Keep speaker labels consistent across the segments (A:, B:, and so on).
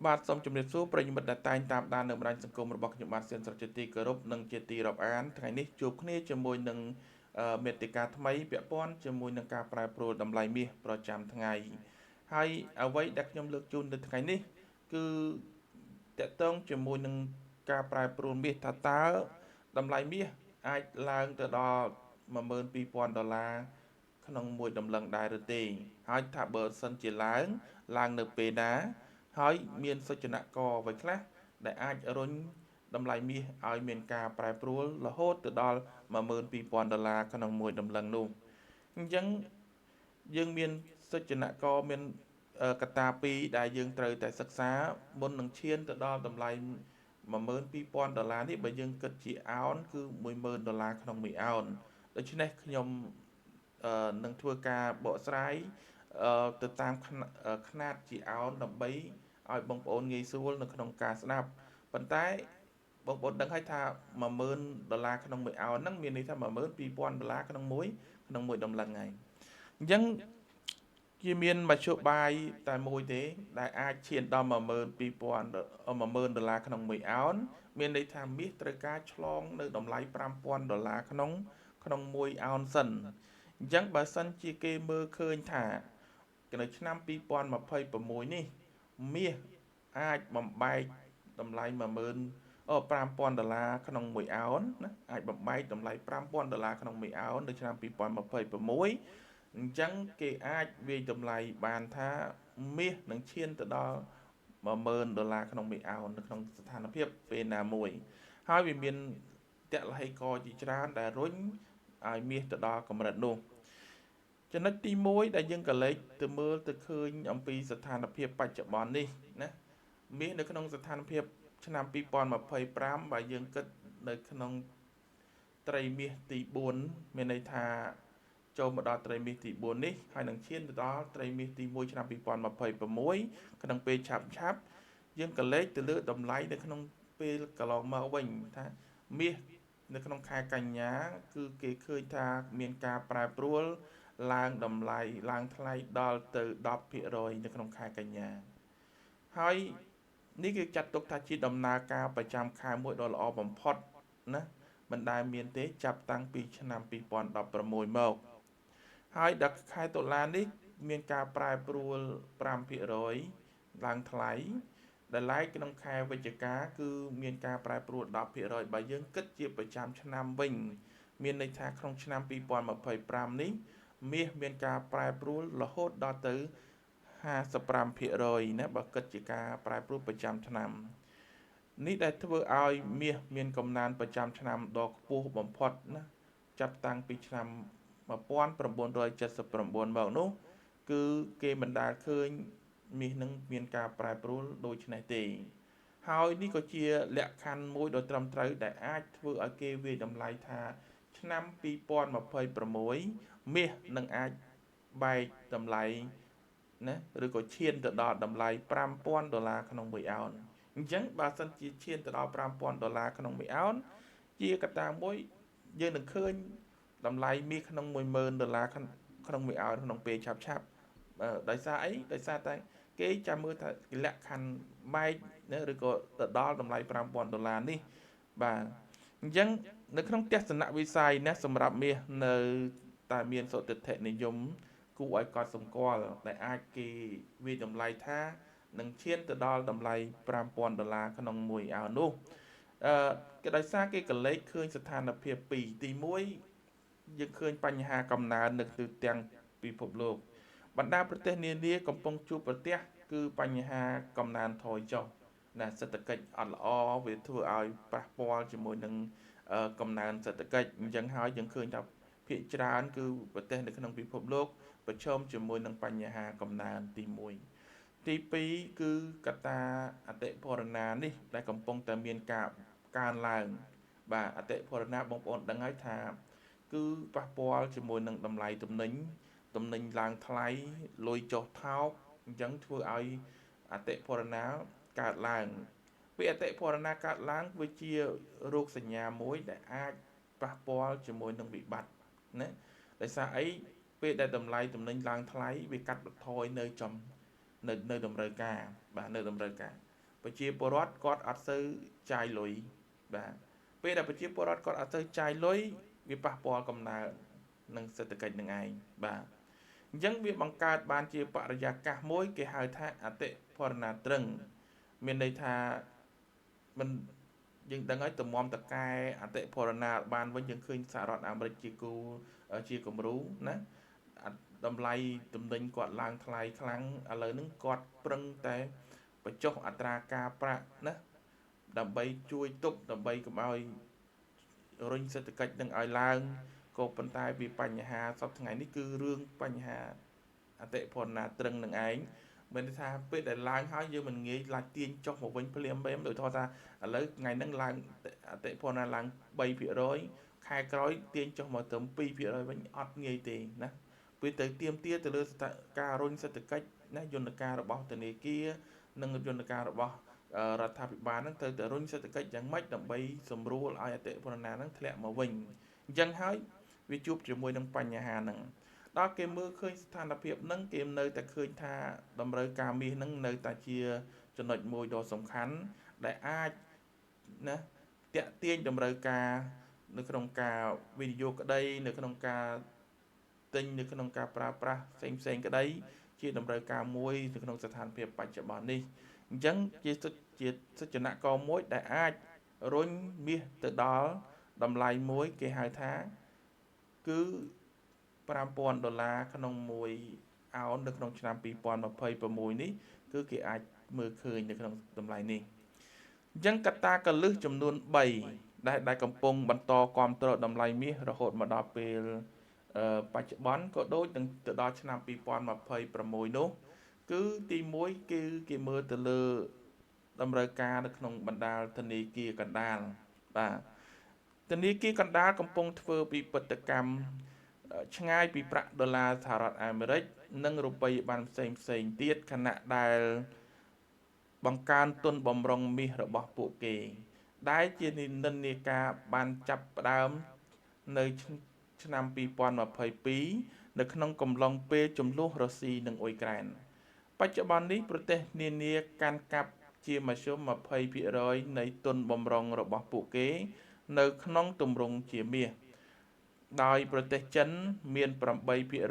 A: បាទសូមជម្រាបសួរប្រិយមិត្តដែលតែងតាមដាននៅបណ្ដាញសង្គមរបស់ខ្ញុំបាទសៀនសុរជាទីគោរពនិងជាទីរាប់អានថ្ងៃនេះជួបគ្នាជាមួយនឹងមេតិការថ្មីពាក់ព័ន្ធជាមួយនឹងការប្រែប្រួលតម្លៃមាសប្រចាំថ្ងៃហើយអ្វីដែលខ្ញុំលើកជូននៅថ្ងៃនេះគឺតកតងជាមួយនឹងការប្រែប្រួលមាសថាតើតម្លៃមាសអាចឡើងទៅដល់$12,000ក្នុងមួយតម្លឹងដែរឬទេហើយថាបើសិនជាឡើងនៅពេលណាហើយមានសុចនកអ្វីខ្លះដែលអាចរុញតម្លៃមាសឲ្យមានការប្រែប្រួលរហូតទៅដល់$12,000ក្នុងមួយតម្លឹងនោះអញ្ចឹងយើងមានសុចនកមានកត្តាពីរដែលយើងត្រូវតែសិក្សាមុននឹងឈានទៅដល់តម្លៃ$12,000នេះបើយើងគិតជាអោនគឺ$10,000ក្នុងមួយអោនដូច្នេះខ្ញុំនឹងធ្វើការបកស្រាយទៅតាមຂະຫນាតជាអោនដើម្បីឲ្យបងប្អូនងាយស្រួលនៅក្នុងការស្ដាប់ប៉ុន្តែបងប្អូនដឹងហើយថា$10,000ក្នុងមួយអោនហ្នឹងមានន័យថា$12,000ក្នុងមួយតម្លឹងហើយអញ្ចឹងជាមានមធ្យោបាយតែមួយទេដែលអាចឈានដល់$10,000ក្នុងមួយអោនមានន័យថាមាសត្រូវការឆ្លងនៅតម្លៃ$5,000ក្នុងមួយអោនសិនអញ្ចឹងបើសិនជាគេមើលឃើញថានៅឆ្នាំ2026នេះមាសអាចបំបែកតម្លៃ$5,000ក្នុងមួយអោនណាអាចបំបែកតម្លៃ$5,000ក្នុងមួយអោននៅឆ្នាំ2026អញ្ចឹងគេអាចវាយតម្លៃបានថាមាសនឹងឈានទៅដល់$10,000ក្នុងមួយអោននៅក្នុងស្ថានភាពពេលណាមួយហើយវាមានតលហេកជាច្រើនដែលរុញឲ្យមាសទៅដល់កម្រិតនោះចំណុចទី1ដែលយើងក៏លេចទៅមើលទៅឃើញអំពីស្ថានភាពបច្ចុប្បន្ននេះណាមាសនៅក្នុងស្ថានភាពឆ្នាំ2025បើយើងគិតនៅក្នុងត្រីមាសទី4មានន័យថាចូលមកដល់ត្រីមាសទី4នេះហើយនឹងឈានទៅដល់ត្រីមាសទី1ឆ្នាំ2026ក្នុងពេលឆាប់យើងក៏លេចទៅលើតម្លៃនៅក្នុងពេលកន្លងមកវិញថាមាសនៅក្នុងខែកញ្ញាគឺគេឃើញថាមានការប្រែប្រួលឡើងតម្លៃឡើងថ្លៃដល់ទៅ10%នៅក្នុងខែកញ្ញាហើយនេះគឺចាត់ទុកថាជាដំណើរការប្រចាំខែមួយដ៏ល្អបំផុតណាមិនដែលមានទេចាប់តាំងពីឆ្នាំ2016មកហើយដល់ខែតុលានេះមានការប្រែប្រួល5%ឡើងថ្លៃដែលឡែកក្នុងខែវិច្ឆិកាគឺមានការប្រែប្រួល10%បើយើងគិតជាប្រចាំឆ្នាំវិញមានន័យថាក្នុងឆ្នាំ2025នេះមាសមានការប្រែប្រួលរហូតដល់ទៅ55%ណាបើគិតជាការប្រែប្រួលប្រចាំឆ្នាំនេះដែលធ្វើឲ្យមាសមានកំណើនប្រចាំឆ្នាំដ៏ខ្ពស់បំផុតណាចាប់តាំងពីឆ្នាំ1979មកនោះគឺគេមិនដែលឃើញមាសនឹងមានការប្រែប្រួលដូចនេះទេហើយនេះក៏ជាលក្ខខណ្ឌមួយដ៏ត្រឹមត្រូវដែលអាចធ្វើឲ្យគេវាយតម្លៃថាឆ្នាំ2026មាសនឹងអាចបែកតម្លៃណាឬក៏ឈានទៅដល់តម្លៃ$5,000ក្នុងមួយអោនអញ្ចឹងបើសិនជាឈានទៅដល់$5,000ក្នុងមួយអោនជាកត្តាមួយយើងនឹងឃើញតម្លៃមាសក្នុង$10,000ក្នុងមួយអោនក្នុងពេលឆាប់ដោយសារអីដោយសារតែគេចាំមើលថាលក្ខខណ្ឌបែកណាឬក៏ទៅដល់តម្លៃ$5,000នេះបាទអញ្ចឹងនៅក្នុងទស្សនវិស័យណាសម្រាប់មាសនៅតែមានសុទិដ្ឋិនិយមគួរឲ្យកត់សម្គាល់ដែលអាចគេវាយតម្លៃថានឹងឈានទៅដល់តម្លៃ$5,000ក្នុងមួយអោននោះគេដោយសារគេកលេចឃើញស្ថានភាពពីរទី1យើងឃើញបញ្ហាកំណើននៅទូទាំងពិភពលោកបណ្ដាប្រទេសនានាកំពុងជួបប្រទះគឺបញ្ហាកំណើនថយចុះណាសេដ្ឋកិច្ចអត់ល្អវាធ្វើឲ្យប៉ះពាល់ជាមួយនឹងកំណើនសេដ្ឋកិច្ចអញ្ចឹងហើយយើងឃើញថាភាគច្រើនគឺប្រទេសនៅក្នុងពិភពលោកប្រឈមជាមួយនឹងបញ្ហាកំណើនទី1ទី2គឺកត្តាអតិផរណានេះដែលកំពុងតែមានការកើនឡើងបាទអតិផរណាបងប្អូនដឹងហើយថាគឺប៉ះពាល់ជាមួយនឹងតម្លៃទំនិញឡើងថ្លៃលុយចុះថោកអញ្ចឹងធ្វើឲ្យអតិផរណាកើតឡើងពេលអតិផរណាកើតឡើងវាជារោគសញ្ញាមួយដែលអាចប៉ះពាល់ជាមួយនឹងវិបត្តិណាដោយសារអីពេលដែលតម្លៃទំនិញឡើងថ្លៃវាកាត់បន្ថយនៅតម្រូវការបាទនៅតម្រូវការ ប្រជាពលរដ្ឋគាត់អត់សូវចាយលុយបាទពេលដែលប្រជាពលរដ្ឋគាត់អត់សូវចាយលុយវាប៉ះពាល់កំណើននឹងសេដ្ឋកិច្ចនឹងឯងបាទអញ្ចឹងវាបង្កើតបានជាបរិយាកាសមួយគេហៅថាអតិផរណាត្រឹងមានន័យថាមិនយើងដឹងហើយតម្រាំតកែអតិផរណាបានវិញយើងឃើញសហរដ្ឋអាមេរិកជាគំរូណាតម្លៃទំនិញគាត់ឡើងថ្លៃខ្លាំងឥឡូវហ្នឹងគាត់ប្រឹងតែបញ្ចុះអត្រាការប្រាក់ណាដើម្បីជួយទប់ដើម្បីកុំឲ្យរុញសេដ្ឋកិច្ចនឹងឲ្យឡើងក៏ប៉ុន្តែវាបញ្ហាសពថ្ងៃនេះគឺរឿងបញ្ហាអតិផរណាត្រឹងនឹងឯងមានន័យថាពេលដែលឡើងហើយយើងមិនងាយឡាច់ទាញចុះមកវិញភ្លាមដូចថាឥឡូវថ្ងៃហ្នឹងឡើងអតិផរណាឡើង3%ខែក្រោយទាញចុះមកទៅ2%វិញអត់ងាយទេណាពេលទៅទៀមទាទៅលើការរុញសេដ្ឋកិច្ចណាយន្តការរបស់ធនាគារនិងយន្តការរបស់រដ្ឋាភិបាលហ្នឹងទៅរុញសេដ្ឋកិច្ចយ៉ាងម៉េចដើម្បីសម្រួលឲ្យអតិផរណាហ្នឹងធ្លាក់មកវិញអញ្ចឹងហើយវាជួបជាមួយនឹងបញ្ហាហ្នឹងដល់គេមើលឃើញស្ថានភាពហ្នឹងគេនៅតែឃើញថាតម្រូវការមាសហ្នឹងនៅតែជាចំណុចមួយដ៏សំខាន់ដែលអាចណាតាក់ទាញតម្រូវការនៅក្នុងការវិនិយោគក្តីនៅក្នុងការទិញនៅក្នុងការប្រើប្រាស់ផ្សេងក្តីជាតម្រូវការមួយនៅក្នុងស្ថានភាពបច្ចុប្បន្ននេះអញ្ចឹងជាសុចនកមួយដែលអាចរុញមាសទៅដល់តម្លៃមួយគេហៅថាគឺ$5,000ក្នុង1 អោននៅក្នុងឆ្នាំ2026នេះគឺគេអាចមើលឃើញនៅក្នុងតម្លៃនេះអញ្ចឹងកត្តាកលឹះចំនួន3ដែលកំពុងបន្តគាំទ្រតម្លៃមាសរហូតមកដល់ពេលបច្ចុប្បន្នក៏ដូចនឹងទៅដល់ឆ្នាំ2026នោះគឺទី1គឺគេមើលទៅលើតម្រូវការនៅក្នុងបណ្ដាធនាគារកណ្ដាលបាទធនាគារកណ្ដាលកំពុងធ្វើវិបត្តិកម្មឆ្ងាយពីប្រាក់ដុល្លារសហរដ្ឋអាមេរិកនិងរូបិយប័ណ្ណផ្សេងទៀតខណៈដែលបង្កើនទុនបម្រុងមាសរបស់ពួកគេដែលជានិន្នាការបានចាប់ផ្ដើមនៅឆ្នាំ2022នៅក្នុងកំឡុងពេលជម្លោះរុស្ស៊ីនិងអ៊ុយក្រែនបច្ចុប្បន្ននេះប្រទេសនានាកាន់កាប់ជាមធ្យម20%នៃទុនបម្រុងរបស់ពួកគេនៅក្នុងទម្រង់ជាមាសដោយប្រទេសចិនមាន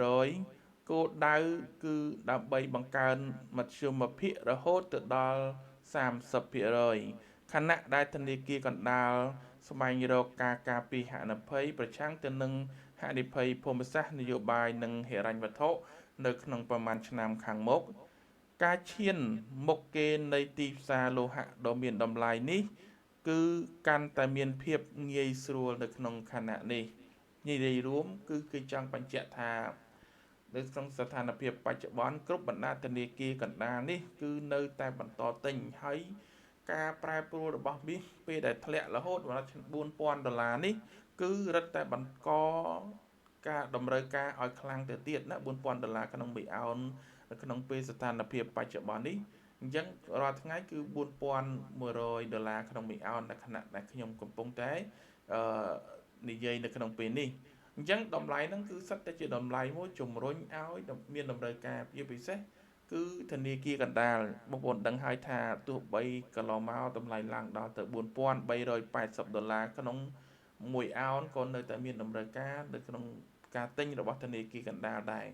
A: 8%គោលដៅគឺដើម្បីបង្កើនមធ្យមភាគរហូតទៅដល់30%ខណៈដែលធនាគារកណ្ដាលស្វែងរកការការពារហានិភ័យប្រឆាំងទៅនឹងហានិភ័យភូមិសាស្ត្រនយោបាយនិងហិរញ្ញវត្ថុនៅក្នុងប្រមាណឆ្នាំខាងមុខការឈានមុខគេនៃទីផ្សារលោហៈដ៏មានតម្លៃនេះគឺកាន់តែមានភាពងាយស្រួលនៅក្នុងខណៈនេះនិយាយរួមគឺគេចង់បញ្ជាក់ថានៅក្នុងស្ថានភាពបច្ចុប្បន្នគ្រប់បណ្ដាធនាគារកណ្ដាលនេះគឺនៅតែបន្តទិញហើយការប្រែប្រួលរបស់មាសពេលដែលធ្លាក់រហូតដល់$4,000នេះគឺរឹតតែបង្កការតម្រូវការឲ្យខ្លាំងទៅទៀតណា$4,000ក្នុង1 អោននៅក្នុងពេលស្ថានភាពបច្ចុប្បន្ននេះអញ្ចឹងរាល់ថ្ងៃគឺ$4,100ក្នុង1 អោននៅខណៈដែលខ្ញុំកំពុងតែនិយាយនៅក្នុងពេលនេះអញ្ចឹងតម្លៃហ្នឹងគឺសិតតែជាតម្លៃមួយជំរុញឲ្យមានតម្រូវការជាពិសេសគឺធនាគារកណ្ដាលបងប្អូនដឹងហើយថាទោះបីកន្លងមកតម្លៃឡើងដល់ទៅ$4,380ក្នុង1 អោនក៏នៅតែមានតម្រូវការនៅក្នុងការទិញរបស់ធនាគារកណ្ដាលដែរ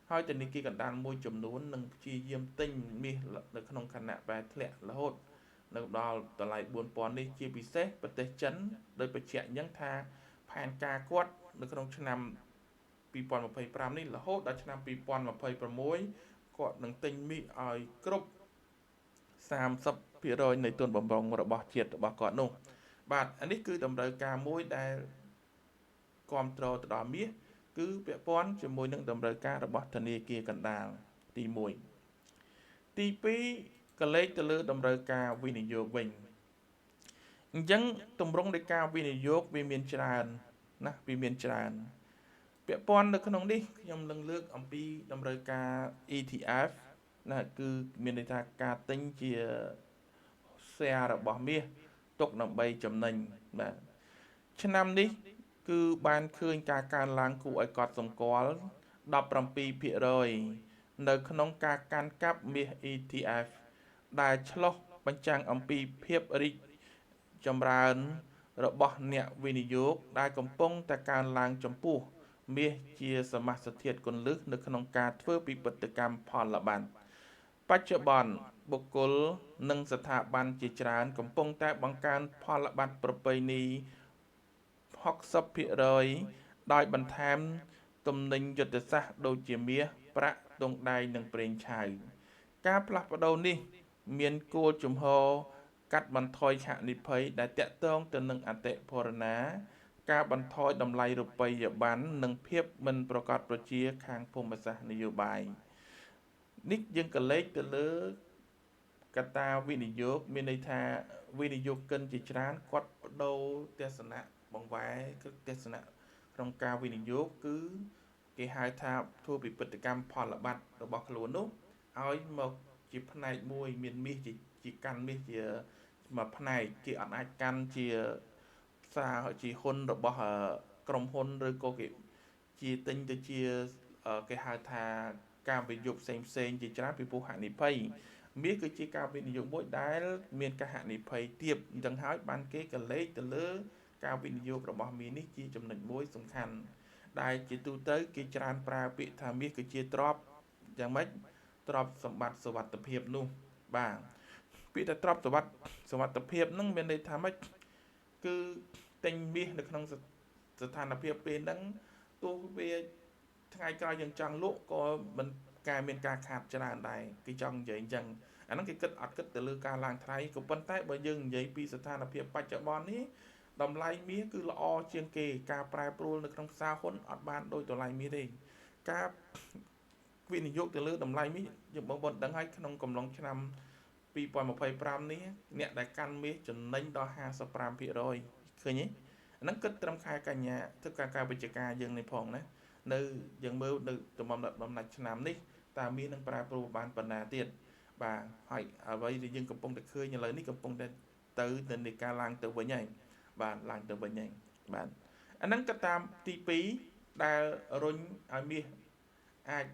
A: ហើយធនាគារកណ្ដាលមួយចំនួននឹងព្យាយាមទិញមាសនៅក្នុងខណៈដែលធ្លាក់រហូតនៅដល់តម្លៃ$4,000នេះជាពិសេសប្រទេសចិនដោយបញ្ជាក់អញ្ចឹងថាផែនការគាត់នៅក្នុងឆ្នាំ2025នេះរហូតដល់ឆ្នាំ2026គាត់នឹងទិញមាសឲ្យគ្រប់30%នៃទុនបម្រុងរបស់ជាតិរបស់គាត់នោះបាទអានេះគឺតម្រូវការមួយដែលគ្រប់គ្រងទៅដល់មាសគឺពាក់ព័ន្ធជាមួយនឹងតម្រូវការរបស់ធនាគារកណ្ដាលទី1ទី2ក៏លេខទៅលើតម្រូវការវិនិយោគវិញអញ្ចឹងទម្រង់នៃការវិនិយោគវាមានច្រើនណាវាមានច្រើនពាក់ព័ន្ធនៅក្នុងនេះខ្ញុំនឹងលើកអំពីតម្រូវការ ETF ណាគឺមានន័យថាការទិញជា share របស់មាសទុកដើម្បីចំណេញបាទឆ្នាំនេះគឺបានឃើញការកើនឡើងគួរឲ្យកត់សម្គាល់17% នៅក្នុងការកាន់កាប់មាស ETF ដែលឆ្លុះ បញ្ចាំងអំពីភាពរីកចម្រើនរបស់អ្នកវិនិយោគដែលកំពុងតែកើនឡើងចំពោះមាសជាសមាសធាតុគន្លឹះនៅក្នុងការធ្វើពិពិធកម្មផលប័ណ្ណបច្ចុប្បន្នបុគ្គលនិងស្ថាប័នជាច្រើនកំពុងតែបង្កើនផលប័ណ្ណប្រពៃណី 60% ដោយបន្ថែមទំនិញយុទ្ធសាស្ត្រដូចជាមាសប្រាក់ទង់ដែងនិងប្រេងឆៅការផ្លាស់ប្ដូរនេះមានគោលជំហរកាត់បន្ថយហានិភ័យដែលតាក់ទងទៅនឹងអតិផរណាការបន្ថយតម្លៃរូបិយប័ណ្ណនិងភាពមិនប្រកបប្រជាខាងភូមិសាស្ត្រនយោបាយនេះយើងក៏លេខទៅលើកត្តាវិនិយោគមានន័យថាវិនិយោគិនជាច្រើនគាត់បដូរទស្សនៈបង្វែរគឺទស្សនៈក្នុងការវិនិយោគគឺគេហៅថាធ្វើពិពិធកម្មផលប័ណ្ណរបស់ខ្លួននោះឲ្យមកជាផ្នែកមួយមានមាសជាកាន់មាសជាមួយផ្នែកគេអត់អាចកាន់ជាសារជាហ៊ុនរបស់ក្រុមហ៊ុនឬក៏គេជាទិញទៅជាគេហៅថាការវិនិយោគផ្សេងជាច្រើនពីព្រោះហានិភ័យមាសគឺជាការវិនិយោគមួយដែលមានការហានិភ័យទាបអញ្ចឹងហើយបានគេក៏លេខទៅលើការវិនិយោគរបស់មាសនេះជាចំណុចមួយសំខាន់ដែលជាទូទៅគេច្រើនប្រើពាក្យថាមាសគឺជាទ្រព្យយ៉ាងម៉េចទ្រព្យសម្បត្តិសុវត្ថិភាពនោះបាទពាក្យថាទ្រព្យសុវត្ថិភាពហ្នឹងមានន័យថាម៉េចគឺទិញមាសនៅក្នុងស្ថានភាពពេលហ្នឹងទោះវាថ្ងៃក្រោយយើងចង់លក់ក៏មិនមានការខាតច្រើនដែរគេចង់និយាយអញ្ចឹងអាហ្នឹងគេគិតអត់គិតទៅលើការឡើងថ្លៃក៏ប៉ុន្តែបើយើងនិយាយពីស្ថានភាពបច្ចុប្បន្ននេះតម្លៃមាសគឺល្អជាងគេការប្រែប្រួលនៅក្នុងផ្សារហ៊ុនអត់បានដូចតម្លៃមាសទេការវិនិយោគទៅលើតម្លៃមាសយើងបងប្អូនដឹងហើយក្នុងកំឡុងឆ្នាំ2025នេះអ្នកដែលកាន់មាសចំណេញដល់ 55% ឃើញទេអាហ្នឹងគិតត្រឹមខែកញ្ញាទៅការវិជ្ជការយើងនេះផងណានៅយើងមើលនៅដំណាច់ឆ្នាំនេះតើមាសនឹងប្រែប្រួលបានប៉ុណ្ណាទៀតបាទហើយអ្វីដែលយើងកំពុងតែឃើញឥឡូវនេះកំពុងតែទៅនៃការឡើងទៅវិញហើយបាទឡើងទៅវិញហើយបាទអាហ្នឹងក៏តាមទី2ដែលរុញឲ្យមាសអាច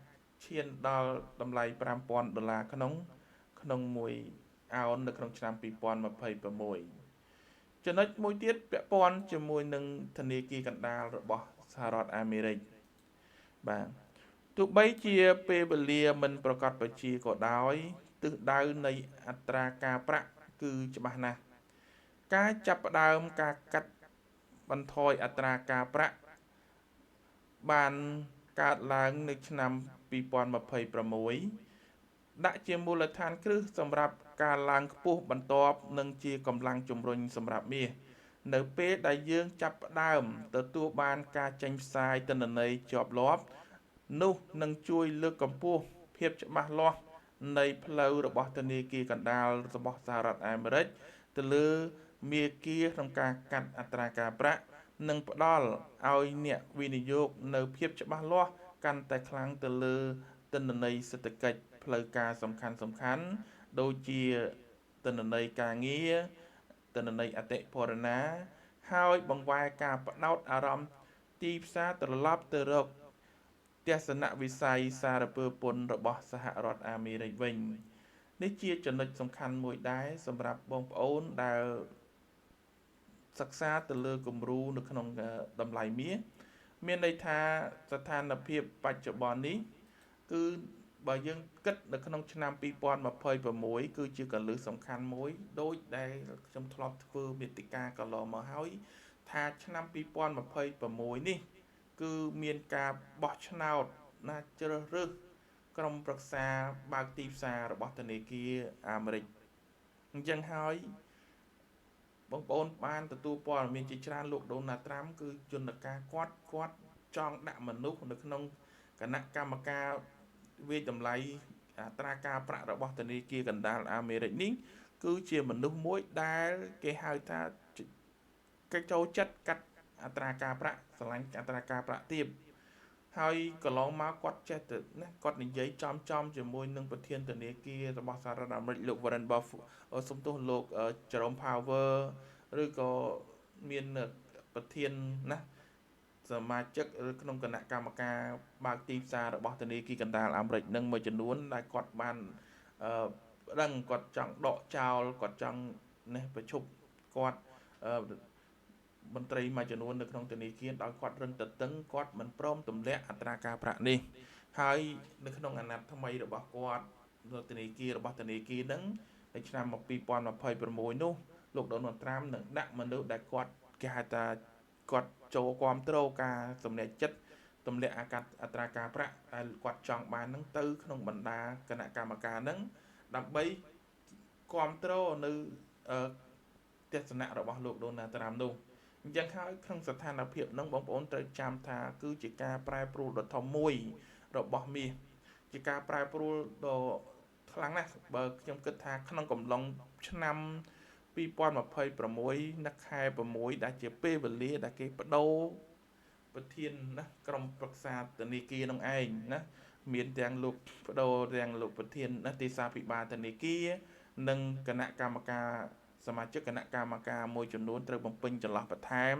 A: ឈានដល់តម្លៃ$5,000ក្នុង1អោននៅក្នុងឆ្នាំ2026ចំណុចមួយទៀតពាក់ព័ន្ធជាមួយនឹងធនាគារកណ្ដាលរបស់សហរដ្ឋអាមេរិកបាទទោះបីជាពេលវេលាមិនប្រកបប្រជាក៏ដោយទិសដៅនៃអត្រាការប្រាក់គឺច្បាស់ណាស់ការចាប់ផ្ដើមការកាត់បន្ថយអត្រាការប្រាក់បានកើតឡើងនៅឆ្នាំ2026ដាក់ជាមូលដ្ឋានគ្រឹះសម្រាប់ការឡើងខ្ពស់បន្ទាប់និងជាកម្លាំងជំរុញសម្រាប់មាសនៅពេលដែលយើងចាប់ផ្ដើមទទួលបានការចេញផ្សាយទិន្នន័យជាប់លាប់នោះនឹងជួយលើកកម្ពស់ភាពច្បាស់លាស់នៃផ្លូវរបស់ធនាគារកណ្ដាលរបស់សហរដ្ឋអាមេរិកទៅលើមាគ៌ាក្នុងការកាត់អត្រាការប្រាក់និងផ្ដល់ឲ្យអ្នកវិនិយោគនៅភាពច្បាស់លាស់កាន់តែខ្លាំងទៅលើទិន្នន័យសេដ្ឋកិច្ចផ្លូវការសំខាន់ដូចជាទិន្នន័យការងារទិន្នន័យអតិផរណាហើយបង្វែរការផ្ដោតអារម្មណ៍ទីផ្សារត្រឡប់ទៅរកទស្សនវិស័យសារពើពន្ធរបស់សហរដ្ឋអាមេរិកវិញនេះជាចំណុចសំខាន់មួយដែរសម្រាប់បងប្អូនដែលសិក្សាទៅលើគំរូនៅក្នុងតម្លៃមាសមានន័យថាស្ថានភាពបច្ចុប្បន្ននេះគឺបើយើងគិតនៅក្នុងឆ្នាំ2026គឺជាកលឹះសំខាន់មួយដូចដែលខ្ញុំធ្លាប់ធ្វើមាតិកាកន្លងមកហើយថាឆ្នាំ2026នេះគឺមានការបោះឆ្នោតណាជ្រើសរើសក្រុមប្រឹក្សាបើកទីផ្សាររបស់ធនាគារអាមេរិកអញ្ចឹងហើយបងប្អូនបានទទួលព័ត៌មានជាច្រើនលោកដូណាល់ត្រាំគឺយន្តការគាត់ចង់ដាក់មនុស្សនៅក្នុងគណៈកម្មការវិយតម្លៃអត្រាការប្រាក់របស់ធនាគារកណ្ដាលអាមេរិកនេះគឺជាមនុស្សមួយដែលគេហៅថាគេចូលចិត្តកាត់អត្រាការប្រាក់ស្រឡាញ់អត្រាការប្រាក់ទាបហើយកន្លងមកគាត់ចេះទៅណាគាត់និយាយចំជាមួយនឹងប្រធានធនាគាររបស់សហរដ្ឋអាមេរិកលោក Warren Buffett សំទោសលោក Jerome Powell ឬក៏មានប្រធានណាសមាជិកឬក្នុងគណៈកម្មការបើកទីផ្សាររបស់ធនាគារកណ្ដាលអាមេរិកនឹងមួយចំនួនដែលគាត់បាន រឹងគាត់ចង់ដកចោលគាត់ចង់នេះប្រជុំគាត់មន្ត្រីមួយចំនួននៅក្នុងធនាគារដោយគាត់រឹងតឹងគាត់មិនព្រមទម្លាក់អត្រាការប្រាក់នេះហើយនៅក្នុងអាណត្តិថ្មីរបស់គាត់នៅធនាគាររបស់ធនាគារហ្នឹងនៅឆ្នាំ2026នោះលោកដូណាល់ត្រាំនឹងដាក់មនុស្សដែលគាត់គេហៅថាគាត់ចូលគ្រប់គ្រងការសម្រេចចិត្តទម្លាក់អត្រាការប្រាក់ដែលគាត់ចង់បានហ្នឹងទៅក្នុងបណ្ដាគណៈកម្មការហ្នឹងដើម្បីគ្រប់គ្រងនៅទស្សនៈរបស់លោកដូណាល់ត្រាំនោះអញ្ចឹងហើយក្នុងស្ថានភាពហ្នឹងបងប្អូនត្រូវចាំថាគឺជាការប្រែប្រួលដ៏ធំមួយរបស់មាសជាការប្រែប្រួលដ៏ខ្លាំងណាស់បើខ្ញុំគិតថាក្នុងកំឡុងឆ្នាំ2026នៅខែ6ដែលជាពេលវេលាដែលគេបដូរប្រធានណាក្រុមប្រឹក្សាធនាគារនឹងឯងណាមានទាំងលោកបដូរទាំងលោកប្រធានណាទីសាភិបាលធនាគារនិងគណៈកម្មការសមាជិកគណៈកម្មការមួយចំនួនត្រូវបំពេញចន្លោះបន្ថែម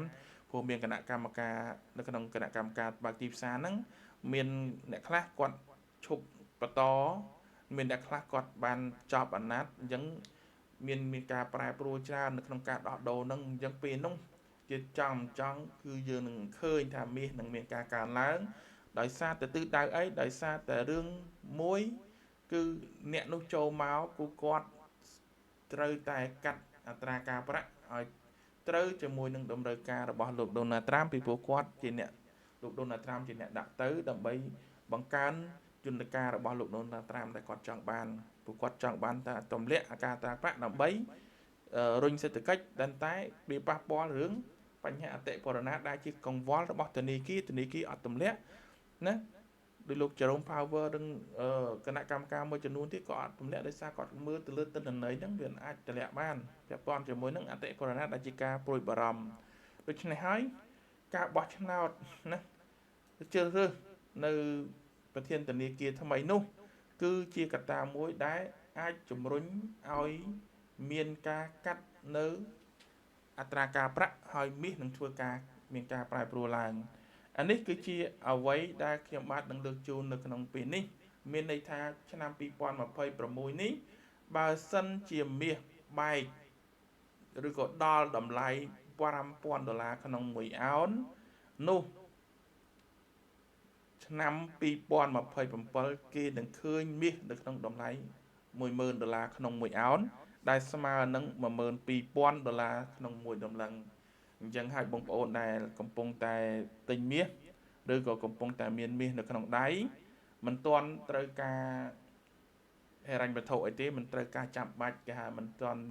A: ព្រោះមានគណៈកម្មការនៅក្នុងគណៈកម្មការបើកទីផ្សារហ្នឹងមានអ្នកខ្លះគាត់ឈប់បន្តមានអ្នកខ្លះគាត់បានចប់អាណត្តិអញ្ចឹងមានការប្រែប្រួលច្រើននៅក្នុងការដោះដូរហ្នឹងអញ្ចឹងពេលនោះជាចង់គឺយើងនឹងឃើញថាមាសនឹងមានការកើនឡើងដោយសារតែទិសដៅអីដោយសារតែរឿងមួយគឺអ្នកនោះចូលមកគូគាត់ត្រូវតែកាត់អត្រាការប្រាក់ឲ្យត្រូវជាមួយនឹងតម្រូវការរបស់លោកដូណាល់ត្រាំពីព្រោះគាត់ជាអ្នកលោកដូណាល់ត្រាំជាអ្នកដាក់ទៅដើម្បីបង្កើនយន្តការរបស់លោកដូណាល់ត្រាំដែលគាត់ចង់បានព្រោះគាត់ចង់បានថាទម្លាក់អត្រាប្រាក់ដើម្បីរុញសេដ្ឋកិច្ចតែវាប៉ះពាល់រឿងបញ្ហាអតិផរណាដែលជាកង្វល់របស់ធនាគារអត់ទម្លាក់ណាដោយលោក Jerome Powell និងគណៈកម្មការមួយចំនួនទៀតក៏អត់ទម្លាក់ដោយសារគាត់មើលទៅលើទិន្នន័យហ្នឹងវាអាចទម្លាក់បានពាក់ព័ន្ធជាមួយនឹងអតិផរណាដែលជាការព្រួយបារម្ភដូច្នេះហើយការបោះឆ្នោតណាជ្រើសរើសនៅប្រធានធនាគារថ្មីនោះគឺជាកត្តាមួយដែលអាចជំរុញឲ្យមានការកាត់នៅអត្រាការប្រាក់ហើយមាសនឹងធ្វើការមានការប្រែប្រួលឡើងអានេះគឺជាអ្វីដែលខ្ញុំបាទនឹងលើកជូននៅក្នុងពេលនេះមានន័យថាឆ្នាំ2026នេះបើសិនជាមាសបែកឬក៏ដល់តម្លៃ$5,000ក្នុង1អោននោះឆ្នាំ2027គេនឹងឃើញមាសនៅក្នុងតម្លៃ$10,000ក្នុង1អោនដែលស្មើនឹង$12,000ក្នុង1តម្លឹងអញ្ចឹងហើយបងប្អូនដែលកំពុងតែទិញមាសឬក៏កំពុងតែមានមាសនៅក្នុងដៃមិនទាន់ត្រូវការហិរញ្ញវត្ថុអីទេមិនត្រូវការចាំបាច់គេហៅមិនទាន់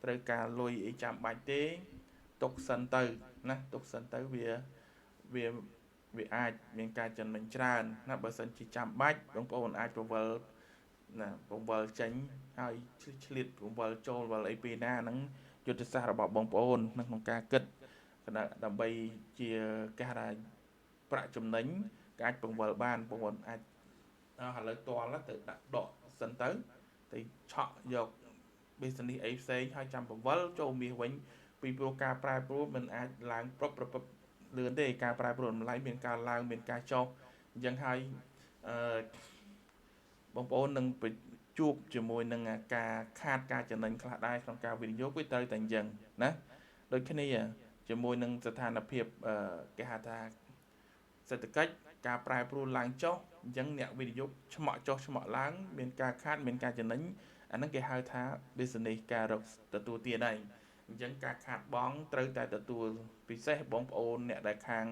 A: ត្រូវការលុយអីចាំបាច់ទេទុកសិនទៅណាទុកសិនទៅវាអាចមានការចំណេញច្រើនណាបើសិនជាចាំបាច់បងប្អូនអាចពង្វិលចេញហើយឆ្លៀតពង្វិលចូលវល់អីពីណាហ្នឹងយុទ្ធសាស្ត្ររបស់បងប្អូនក្នុងការគិតដើម្បីជាគេហៅថាប្រាក់ចំណេញអាចពង្វិលបានបងប្អូនអាចឥឡូវតល់ទៅដាក់ដកសិនទៅឆក់យក business អីផ្សេងហើយចាំពង្វិលចូលមាសវិញពីព្រោះការប្រែប្រួលមិនអាចឡើងប្រពលឿនទេការប្រែប្រួលតម្លៃមានការឡើងមានការចុះអញ្ចឹងហើយបងប្អូននឹងជួបជាមួយនឹងការខាតការចំណេញខ្លះដែរក្នុងការវិនិយោគវាត្រូវតែអញ្ចឹងណាដូចគ្នាជាមួយនឹងស្ថានភាពគេហៅថាសេដ្ឋកិច្ចការប្រែប្រួលឡើងចុះអញ្ចឹងអ្នកវិនិយោគឆ្មក់ចុះឆ្មក់ឡើងមានការខាតមានការចំណេញអាហ្នឹងគេហៅថា business ការរកទទួលទានហើយអញ្ចឹងការខាតបង់ត្រូវតែទទួលពិសេសបងប្អូនអ្នកដែលខាង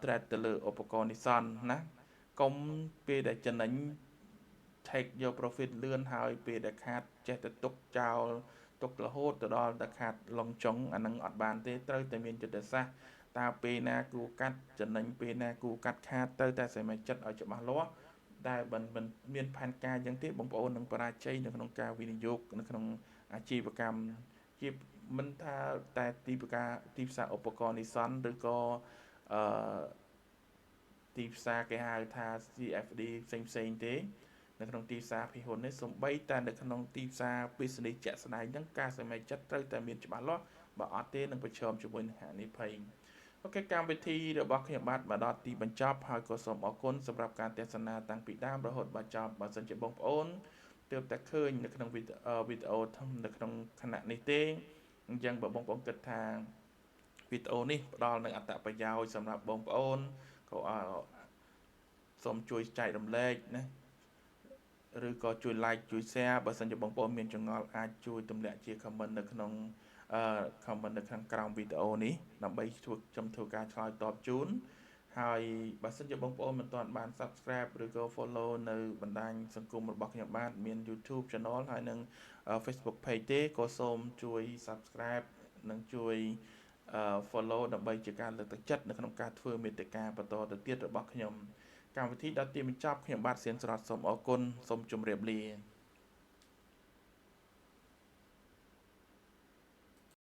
A: trade ទៅលើឧបករណ៍និស្សិតណាកុំពេលដែលចំណេញ take យក profit លឿនហើយពេលដែលខាតចេះតែទុកចោលទុករហូតទៅដល់តែខាតឡងចុងអានឹងអត់បានទេត្រូវតែមានយុទ្ធសាស្ត្រតើពេលណាគួរកាត់ចំណេញពេលណាគួរកាត់ខាតទៅតែសម្រេចចិត្តឲ្យច្បាស់លាស់តែមិនមានផែនការយ៉ាងទេបងប្អូននឹងបរាជ័យនៅក្នុងការវិនិយោគនៅក្នុងអាជីវកម្មជាមិនថាតែទីផ្សារឧបករណ៍និស្សិតឬក៏ទីផ្សារគេហៅថា CFD ផ្សេងទេនៅក្នុងទីផ្សារភាគហ៊ុននេះសំបីតែនៅក្នុងទីផ្សារ business ជាក់ស្ដែងហ្នឹងការសម្រេចចិត្តត្រូវតែមានច្បាស់លាស់បើអត់ទេនឹងប្រឈមជាមួយនឹងហានិភ័យអូខេកម្មវិធីរបស់ខ្ញុំបាទមកដល់ទីបញ្ចប់ហើយក៏សូមអរគុណសម្រាប់ការទស្សនាតាំងពីដើមរហូតដល់ចប់បើសិនជាបងប្អូន ទើបតែឃើញនៅក្នុងវីដេអូនៅក្នុងខណៈនេះទេអញ្ចឹងបើបងប្អូនគិតថាវីដេអូនេះផ្ដល់នូវអត្ថប្រយោជន៍សម្រាប់បងប្អូនក៏សូមជួយចែករំលែកណាឬក៏ជួយ like ជួយ share បើសិនជាបងប្អូនមានចម្ងល់អាចជួយទម្លាក់ជា comment នៅក្នុងcomment នៅខាងក្រោមវីដេអូនេះដើម្បីខ្ញុំធ្វើការឆ្លើយតបជូនហើយបើសិនជាបងប្អូនមិនទាន់បាន subscribe ឬក៏ follow នៅបណ្ដាញសង្គមរបស់ខ្ញុំបាទមាន YouTube channel ហើយនិង Facebook page ទេក៏សូមជួយ subscribe និងជួយ follow ដើម្បីជាការលើកទឹកចិត្តនៅក្នុងការធ្វើមាតិកាបន្តទៅទៀតរបស់ខ្ញុំកម្មវិធីដល់ទីបញ្ចប់ខ្ញុំបាទសៀនស្រត់សូមអរគុណសូមជម្រាបលា